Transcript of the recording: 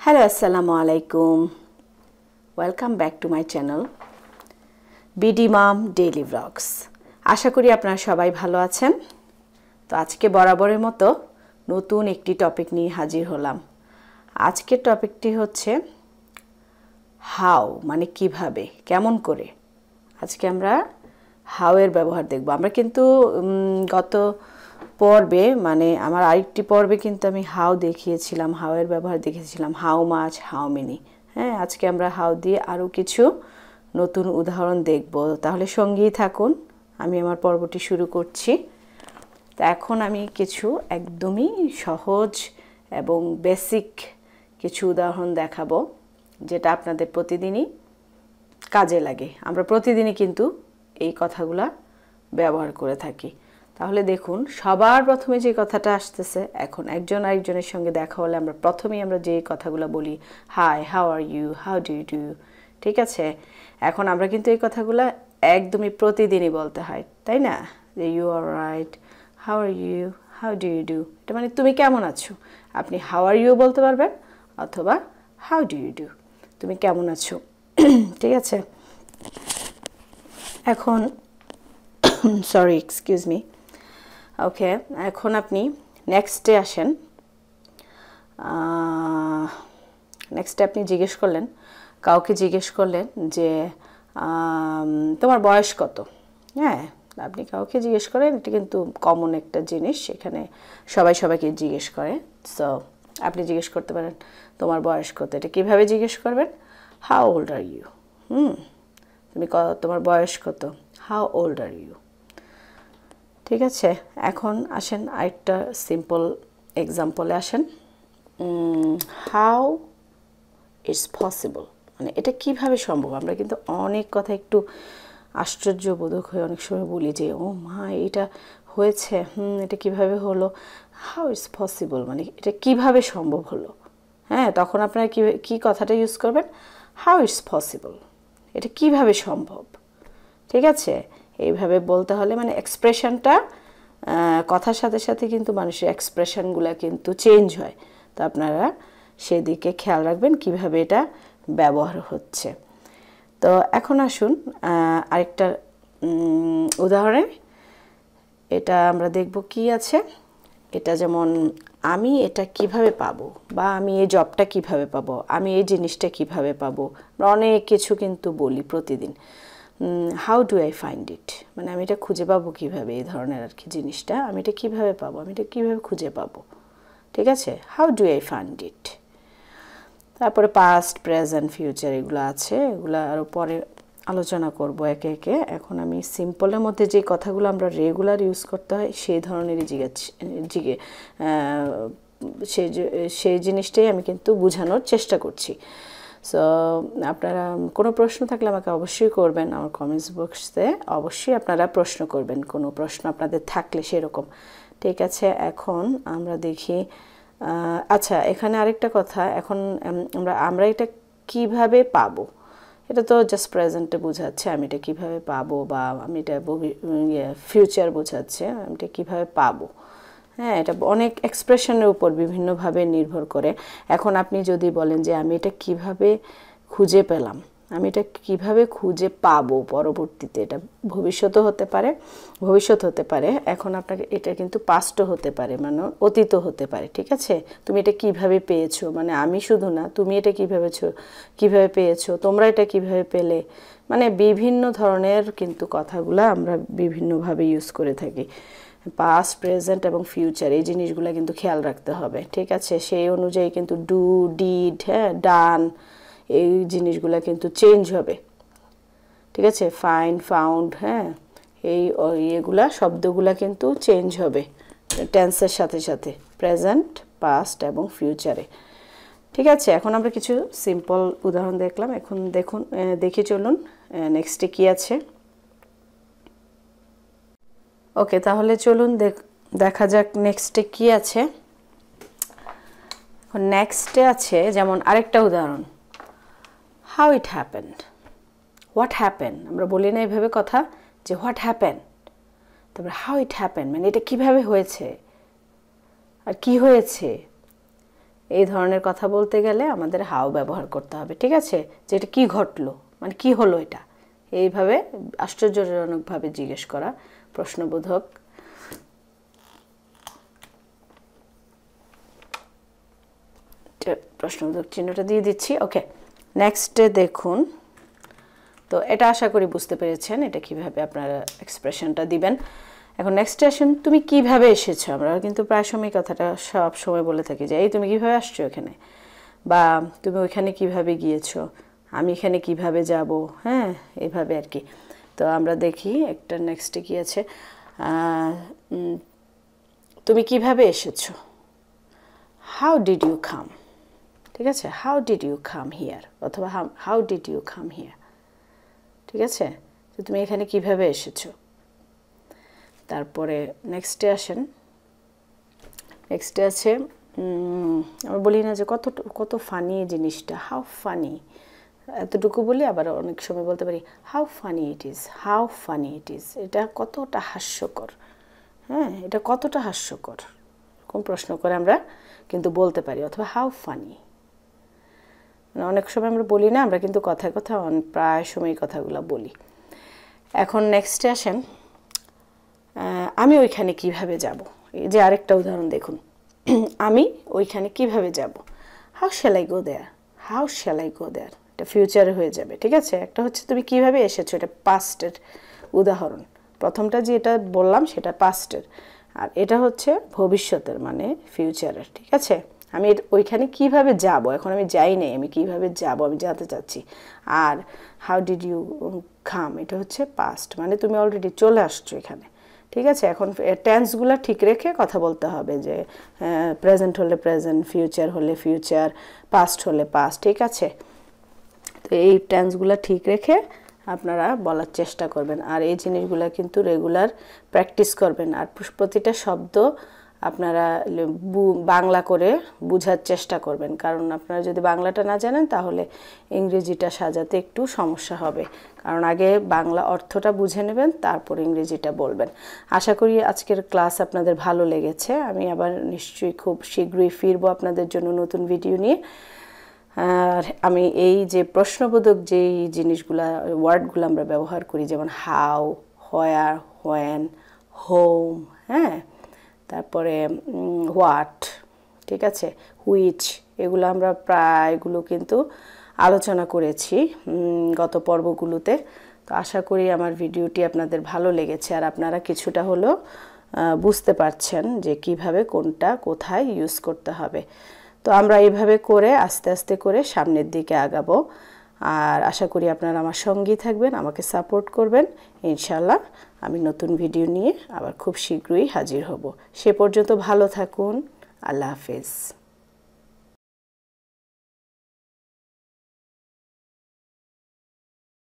Hello, assalamu alaikum. Welcome back to my channel BD Mom Daily Vlogs. আশা করি আপনারা সবাই ভালো আছেন। তো আজকে বরাবরের মতো নতুন একটি টপিক নিয়ে হাজির হলাম। আজকের টপিকটি হচ্ছে হাউ মানে কিভাবে কেমন করে। আজকে আমরা হাউ এর ব্যবহার দেখব। আমরা কিন্তু গত পর্বে মানে আমার আরেকটি পর্বে কিন্তু আমি হাউ দেখিয়েছিলাম, হাউ এর ব্যবহার দেখিয়েছিলাম, হাউ মাচ, হাউ মেনি। হ্যাঁ, আজকে আমরা হাউ দিয়ে আরও কিছু নতুন উদাহরণ দেখব। তাহলে সঙ্গেই থাকুন, আমি আমার পর্বটি শুরু করছি। তো এখন আমি কিছু একদমই সহজ এবং বেসিক কিছু উদাহরণ দেখাবো, যেটা আপনাদের প্রতিদিনই কাজে লাগে। আমরা প্রতিদিনই কিন্তু এই কথাগুলা ব্যবহার করে থাকি। তাহলে দেখুন, সবার প্রথমে যে কথাটা আসতেছে, এখন একজন আরেকজনের সঙ্গে দেখা হলে আমরা প্রথমেই যে কথাগুলো বলি, hi, how are you, how do you do. ঠিক আছে, এখন আমরা কিন্তু এই কথাগুলো একদমই প্রতিদিনই বলতে হয়, তাই না? যে you are right, how are you, how do you do. এটা মানে তুমি কেমন আছো। আপনি হাউ আর ইউ বলতে পারবেন অথবা হাউ ডু ইউ ডু, তুমি কেমন আছো। ঠিক আছে, এখন সরি, এক্সকিউজ মি। ওকে, এখন আপনি নেক্সটে আসেন। নেক্সটে আপনি জিজ্ঞেস করলেন, কাউকে জিজ্ঞেস করলেন যে তোমার বয়স কত। হ্যাঁ, আপনি কাউকে জিজ্ঞেস করেন, এটা কিন্তু কমন একটা জিনিস, এখানে সবাই সবাইকে জিজ্ঞেস করে। সো আপনি জিজ্ঞেস করতে পারেন তোমার বয়স কত। এটা কীভাবে জিজ্ঞেস করবেন? How old are you. তোমার বয়স কত, হাউ ওল্ড আর ইউ। ঠিক আছে, এখন আসেন আরেকটা সিম্পল এক্সাম্পলে আসেন। হাউ ইটস পসিবল মানে এটা কিভাবে সম্ভব। আমরা কিন্তু অনেক কথা একটু আশ্চর্যবোধক হয়ে অনেক সময় বলি যে ও মা, এটা হয়েছে, এটা কিভাবে হলো। হাউ ইটস পসিবল মানে এটা কিভাবে সম্ভব হলো। হ্যাঁ, তখন আপনারা কি কথাটা ইউজ করবেন? হাউ ইটস পসিবল, এটা কিভাবে সম্ভব। ঠিক আছে, এইভাবে বলতে হলে মানে এক্সপ্রেশনটা, কথার সাথে সাথে কিন্তু মানুষের এক্সপ্রেশনগুলো কিন্তু চেঞ্জ হয়। তো আপনারা সেদিকে খেয়াল রাখবেন কিভাবে এটা ব্যবহার হচ্ছে। তো এখন আসুন আরেকটা উদাহরণে এটা আমরা দেখব কি আছে। এটা যেমন আমি এটা কিভাবে পাবো, বা আমি এই জবটা কিভাবে পাবো, আমি এই জিনিসটা কিভাবে পাবো। অনেক কিছু কিন্তু বলি প্রতিদিন। How do I find it মানে আমি এটা খুঁজে পাবো কীভাবে, এই ধরনের আর কি জিনিসটা আমি এটা কীভাবে পাবো, আমি এটা কীভাবে খুঁজে পাবো। ঠিক আছে, how do I find it. তারপরে পাস্ট, প্রেজেন্ট, ফিউচার এগুলো আছে, এগুলো আরও পরে আলোচনা করব একে একে। এখন আমি সিম্পলের মধ্যে যে কথাগুলো আমরা রেগুলার ইউজ করতে হয় সেই ধরনেরই সেই জিনিসটাই আমি কিন্তু বোঝানোর চেষ্টা করছি। সো আপনারা কোনো প্রশ্ন থাকলে আমাকে অবশ্যই করবেন, আমার কমেন্টস বক্সে অবশ্যই আপনারা প্রশ্ন করবেন, কোনো প্রশ্ন আপনাদের থাকলে সেরকম। ঠিক আছে, এখন আমরা দেখি। আচ্ছা, এখানে আরেকটা কথা, এখন আমরা এটা কিভাবে পাবো, এটা তো জাস্ট প্রেজেন্টে বোঝাচ্ছে আমি এটা কীভাবে পাবো, বা আমি এটা ফিউচার বোঝাচ্ছে আমি এটা কীভাবে পাবো। হ্যাঁ, এটা অনেক এক্সপ্রেশনের উপর বিভিন্নভাবে নির্ভর করে। এখন আপনি যদি বলেন যে আমি এটা কিভাবে খুঁজে পেলাম, আমি এটা কিভাবে খুঁজে পাবো পরবর্তীতে, এটা ভবিষ্যৎ হতে পারে। এখন আপনাকে এটা কিন্তু পাস্টও হতে পারে, মানে অতীতও হতে পারে। ঠিক আছে, তুমি এটা কিভাবে পেয়েছো মানে আমি শুধু না, তুমি এটা কিভাবে পেয়েছো, তোমরা এটা কিভাবে পেলে, মানে বিভিন্ন ধরনের কিন্তু কথাগুলো আমরা বিভিন্নভাবে ইউজ করে থাকি। পাস্ট, প্রেজেন্ট এবং ফিউচার এই জিনিসগুলো কিন্তু খেয়াল রাখতে হবে। ঠিক আছে, সেই অনুযায়ী কিন্তু ডু, ডিড, হ্যাঁ, ডান, এই জিনিসগুলো কিন্তু চেঞ্জ হবে। ঠিক আছে, ফাইন্ড, ফাউন্ড, হ্যাঁ, এগুলা শব্দগুলা কিন্তু চেঞ্জ হবে টেন্সের সাথে সাথে, প্রেজেন্ট, পাস্ট এবং ফিউচারে। ঠিক আছে, এখন আমরা কিছু সিম্পল উদাহরণ দেখলাম। এখন দেখি চলুন নেক্সটে কি আছে। ওকে, তাহলে চলুন দেখা যাক নেক্সটে কি আছে। এখন নেক্সটে আছে যেমন আরেকটা উদাহরণ, how it happened, what happen. আমরা বলি না এইভাবে কথা যে হোয়াট হ্যাপেন, তারপরে হাউ ইট হ্যাপেন মানে এটা কিভাবে হয়েছে আর কি হয়েছে। এই ধরনের কথা বলতে গেলে আমাদের হাউ ব্যবহার করতে হবে, ঠিক আছে? যে এটা কী ঘটলো, মানে কী হলো এটা, এইভাবে আশ্চর্যজনকভাবে জিজ্ঞেস করা, প্রশ্নবোধক প্রশ্নবোধক চিহ্নটা দিয়ে দিচ্ছি। ওকে, নেক্সটে দেখুন। তো এটা আশা করি বুঝতে পেরেছেন এটা কিভাবে আপনারা এক্সপ্রেশনটা দিবেন। এখন নেক্সট আসুন, তুমি কিভাবে এসেছো। আমরা কিন্তু প্রায় সময় কথাটা সব সময় বলে থাকি যে এই তুমি কিভাবে আসছো এখানে, বা তুমি ওইখানে কিভাবে গিয়েছো, আমি এখানে কিভাবে যাব, হ্যাঁ, এইভাবে আর কি। তো আমরা দেখি একটা নেক্সটে কি আছে, তুমি কিভাবে এসেছো, হাউ ডিড ইউ কাম, ঠিক আছে? How did you come here, অথবা how did you come here, ঠিক আছে? তো তুমি এখানে কিভাবে এসেছো। তারপরে নেক্সটে আসেন, নেক্সটে আছে আমরা বলি না যে কত কত ফানি জিনিসটা, হাউ ফানি, এতটুকু বলি। আবার অনেক সময় বলতে পারি how funny it is, how funny it is, এটা কতটা হাস্যকর, হ্যাঁ, এটা কতটা হাস্যকর, এরকম প্রশ্ন করে আমরা কিন্তু বলতে পারি। অথবা হাউ ফানি, মানে অনেক সময় আমরা বলি না, আমরা কিন্তু কথায় কথা প্রায় সময় কথাগুলো বলি। এখন নেক্সটে আসেন, আমি ওইখানে কিভাবে যাব। এই যে আরেকটা উদাহরণ দেখুন, আমি ওইখানে কিভাবে যাব, how shall I go there, how shall I go there, এটা ফিউচারে হয়ে যাবে, ঠিক আছে? একটা হচ্ছে তুমি কিভাবে এসেছো, এটা পাস্টের উদাহরণ। প্রথমটা যেটা বললাম সেটা পাস্টের, আর এটা হচ্ছে ভবিষ্যতের, মানে ফিউচারের, ঠিক আছে? আমি ওইখানে কিভাবে যাব, এখন আমি যাই নাই, আমি কিভাবে যাব, আমি যেতে চাচ্ছি। আর হাউ ডিড ইউ কাম, এটা হচ্ছে পাস্ট, মানে তুমি অলরেডি চলে আসছো এখানে, ঠিক আছে? এখন টেন্সগুলো ঠিক রেখে কথা বলতে হবে, যে প্রেজেন্ট হলে প্রেজেন্ট, ফিউচার হলে ফিউচার, পাস্ট হলে পাস্ট, ঠিক আছে? তো এই টেন্সগুলো ঠিক রেখে আপনারা বলার চেষ্টা করবেন, আর এই জিনিসগুলো কিন্তু রেগুলার প্র্যাকটিস করবেন। আর প্রতিটা শব্দ আপনারা বাংলা করে বোঝার চেষ্টা করবেন, কারণ আপনারা যদি বাংলাটা না জানেন তাহলে ইংরেজিটা সাজাতে একটু সমস্যা হবে। কারণ আগে বাংলা অর্থটা বুঝে নেবেন, তারপর ইংরেজিটা বলবেন। আশা করি আজকের ক্লাস আপনাদের ভালো লেগেছে। আমি আবার নিশ্চয়ই খুব শীঘ্রই ফিরবো আপনাদের জন্য নতুন ভিডিও নিয়ে। আর আমি এই যে প্রশ্নবোধক যেই জিনিসগুলা, ওয়ার্ডগুলো আমরা ব্যবহার করি, যেমন হাউ, হোয়ার, হোয়েন, হোম, হ্যাঁ, তারপরে হোয়াট, ঠিক আছে, হুইচ, এগুলো আমরা প্রায়গুলো কিন্তু আলোচনা করেছি গত পর্বগুলোতে। তো আশা করি আমার ভিডিওটি আপনাদের ভালো লেগেছে, আর আপনারা কিছুটা হলেও বুঝতে পারছেন যে কিভাবে কোনটা কোথায় ইউজ করতে হবে। তো আমরা এইভাবে করে আস্তে আস্তে করে সামনের দিকে আগাবো, আর আশা করি আপনারা আমার সঙ্গী থাকবেন, আমাকে সাপোর্ট করবেন। ইনশাল্লাহ আমি নতুন ভিডিও নিয়ে আবার খুব শীঘ্রই হাজির হব। সে পর্যন্ত ভালো থাকুন। আল্লাহ হাফেজ।